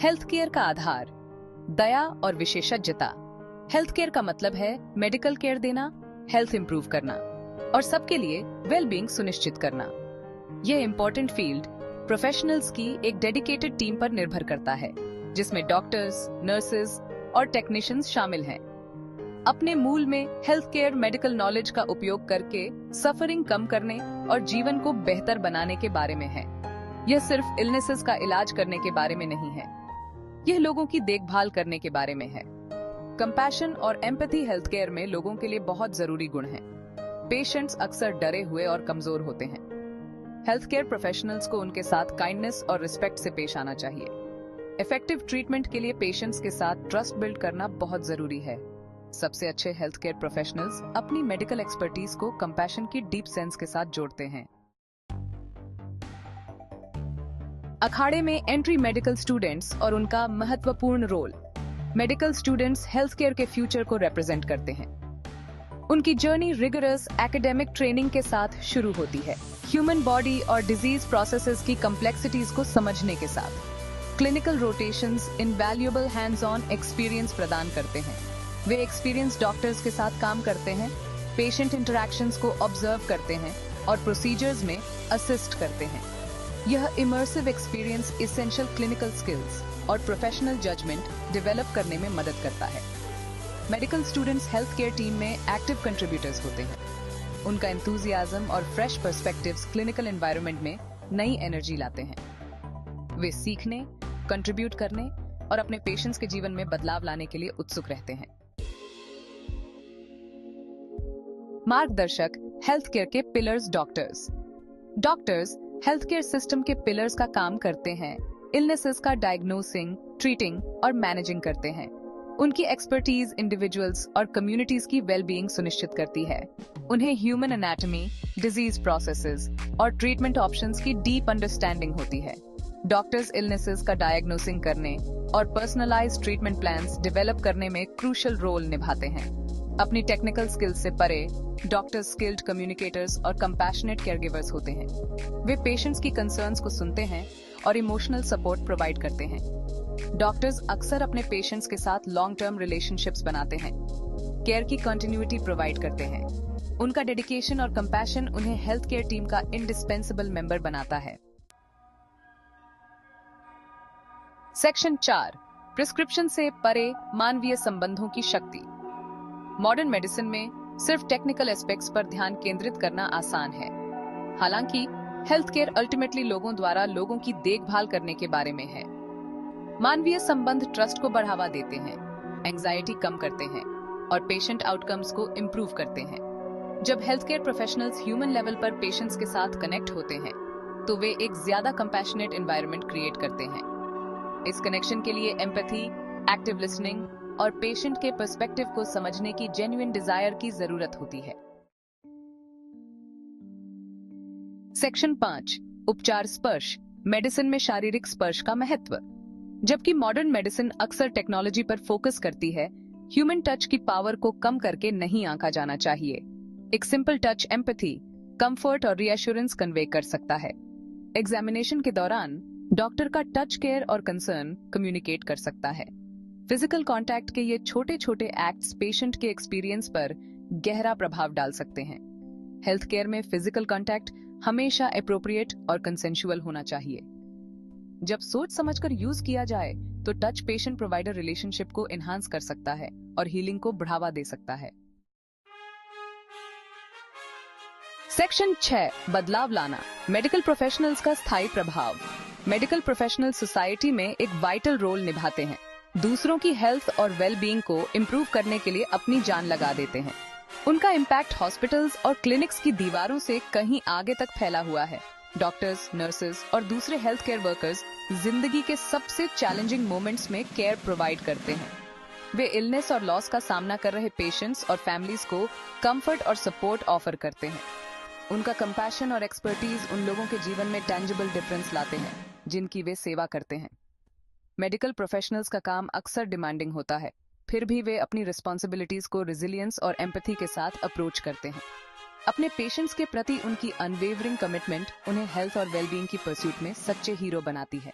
Health care का आधार, दया और विशेषज्ञता। हेल्थ केयर का मतलब है मेडिकल केयर देना, हेल्थ इंप्रूव करना और सबके लिए वेलबींग सुनिश्चित करना। यह इंपॉर्टेंट फील्ड प्रोफेशनल्स की एक डेडिकेटेड टीम पर निर्भर करता है, जिसमें डॉक्टर्स, नर्सेज और टेक्नीशियंस शामिल हैं। अपने मूल में हेल्थ केयर मेडिकल नॉलेज का उपयोग करके सफरिंग कम करने और जीवन को बेहतर बनाने के बारे में है। यह सिर्फ इलनेसेस का इलाज करने के बारे में नहीं है, यह लोगों की देखभाल करने के बारे में है। कंपैशन और एम्पैथी हेल्थ केयर में लोगों के लिए बहुत जरूरी गुण हैं। पेशेंट्स अक्सर डरे हुए और कमजोर होते हैं। हेल्थ केयर प्रोफेशनल्स को उनके साथ काइंडनेस और रिस्पेक्ट से पेश आना चाहिए। इफेक्टिव ट्रीटमेंट के लिए पेशेंट्स के साथ ट्रस्ट बिल्ड करना बहुत जरूरी है। सबसे अच्छे हेल्थ केयर प्रोफेशनल्स अपनी मेडिकल एक्सपर्टीज को कंपैशन की डीप सेंस के साथ जोड़ते हैं। अखाड़े में एंट्री मेडिकल स्टूडेंट्स और उनका महत्वपूर्ण role. Medical students health care के फ्यूचर को रिप्रेजेंट करते हैं। उनकी जर्नी रिगरस एकेडमिक ट्रेनिंग के साथ शुरू होती है, ह्यूमन बॉडी और डिजीज प्रोसेसेस की कॉम्प्लेक्सिटीज को समझने के साथ। Clinical rotations invaluable hands on experience प्रदान करते हैं। वे एक्सपीरियंस डॉक्टर्स के साथ काम करते हैं, पेशेंट इंटरैक्शंस को ऑब्जर्व करते हैं और प्रोसीजर्स में असिस्ट करते हैं। यह immersive experience essential clinical skills और प्रोफेशनल जजमेंट डेवलप करने में मदद करता है। Medical students health care team में एक्टिव कंट्रीब्यूटर्स होते हैं। उनका एंथुसियाज्म और फ्रेश पर्सपेक्टिव्स क्लिनिकल एनवायरनमेंट में नई एनर्जी लाते हैं। वे सीखने, कंट्रीब्यूट करने और अपने पेशेंट्स के जीवन में बदलाव लाने के लिए उत्सुक रहते हैं। मार्गदर्शक हेल्थ केयर के pillars. Doctors health care system के पिलर्स का काम करते हैं। इलनेसेस का डायग्नोसिंग, ट्रीटिंग और मैनेजिंग करते हैं। उनकी एक्सपर्टीज इंडिविजुअल्स और कम्युनिटीज की वेलबीइंग सुनिश्चित करती है। उन्हें ह्यूमन एनाटॉमी, डिजीज प्रोसेसेस और ट्रीटमेंट ऑप्शंस की डीप अंडरस्टैंडिंग होती है। डॉक्टर्स इलनेसेस का डायग्नोसिंग करने और पर्सनलाइज्ड ट्रीटमेंट प्लान्स डेवलप करने में क्रूशियल रोल निभाते हैं। अपनी टेक्निकल स्किल्स से परे डॉक्टर्स स्किल्ड कम्युनिकेटर्स और कंपैशनेट केयरगिवर्स होते हैं। वे पेशेंट्स की कंसर्न्स को सुनते हैं और इमोशनल सपोर्ट प्रोवाइड करते हैं। डॉक्टर्स अक्सर अपने पेशेंट्स के साथ लॉन्ग टर्म रिलेशनशिप्स बनाते हैं, केयर की कंटिन्यूटी प्रोवाइड करते हैं। उनका डेडिकेशन और कंपैशन उन्हें हेल्थ केयर टीम का इंडिस्पेंसेबल मेंबर बनाता है। सेक्शन 4, प्रिस्क्रिप्शन से परे मानवीय संबंधों की शक्ति। मॉडर्न मेडिसिन में सिर्फ टेक्निकल एस्पेक्ट्स पर ध्यान केंद्रित करना आसान है। हालांकि हेल्थ केयर अल्टीमेटली लोगों द्वारा लोगों की देखभाल करने के बारे में है। मानवीय संबंध ट्रस्ट को बढ़ावा देते हैं, एंजाइटी कम करते हैं और पेशेंट आउटकम्स को इम्प्रूव करते हैं। जब health care professionals human level पर पेशेंट्स के साथ कनेक्ट होते हैं, तो वे एक ज्यादा कंपैशनेट एनवायरनमेंट क्रिएट करते हैं। इस कनेक्शन के लिए एम्पैथी, एक्टिव लिसनिंग और पेशेंट के पर्सपेक्टिव को समझने की जेन्युइन डिजायर की जरूरत होती है। सेक्शन 5, उपचार स्पर्श। मेडिसिन में शारीरिक स्पर्श का महत्व। जबकि मॉडर्न मेडिसिन अक्सर टेक्नोलॉजी पर फोकस करती है, ह्यूमन टच की पावर को कम करके नहीं आंका जाना चाहिए। एक सिंपल टच एम्पैथी, कंफर्ट और रिएश्योरेंस कन्वे कर सकता है। एग्जामिनेशन के दौरान डॉक्टर का टच केयर और कंसर्न कम्युनिकेट कर सकता है। फिजिकल कांटेक्ट के ये छोटे छोटे एक्ट्स पेशेंट के एक्सपीरियंस पर गहरा प्रभाव डाल सकते हैं। हेल्थ केयर में फिजिकल कांटेक्ट हमेशा एप्रोप्रिएट और कंसेंशुअल होना चाहिए। जब सोच समझकर यूज किया जाए तो टच पेशेंट प्रोवाइडर रिलेशनशिप को एनहांस कर सकता है और हीलिंग को बढ़ावा दे सकता है। सेक्शन 6, बदलाव लाना। मेडिकल प्रोफेशनल्स का स्थायी प्रभाव। मेडिकल प्रोफेशनल सोसाइटी में एक वाइटल रोल निभाते हैं। दूसरों की हेल्थ और वेलबींग को इम्प्रूव करने के लिए अपनी जान लगा देते हैं। उनका इम्पैक्ट हॉस्पिटल्स और क्लिनिक्स की दीवारों से कहीं आगे तक फैला हुआ है। डॉक्टर्स, नर्सेज और दूसरे हेल्थ केयर वर्कर्स जिंदगी के सबसे चैलेंजिंग मोमेंट्स में केयर प्रोवाइड करते हैं। वे इलनेस और लॉस का सामना कर रहे पेशेंट्स और फैमिलीज को कंफर्ट और सपोर्ट ऑफर करते हैं। उनका कंपैशन और एक्सपर्टीज उन लोगों के जीवन में टेंजिबल डिफरेंस लाते हैं जिनकी वे सेवा करते हैं। मेडिकल प्रोफेशनल्स का काम अक्सर डिमांडिंग होता है, फिर भी वे अपनी रिस्पॉन्सिबिलिटीज को रेजिलियंस और एम्पैथी के साथ अप्रोच करते हैं। अपने पेशेंट्स के प्रति उनकी अनवेवरिंग कमिटमेंट उन्हें हेल्थ और वेलबींग की परस्यूट में सच्चे हीरो बनाती है।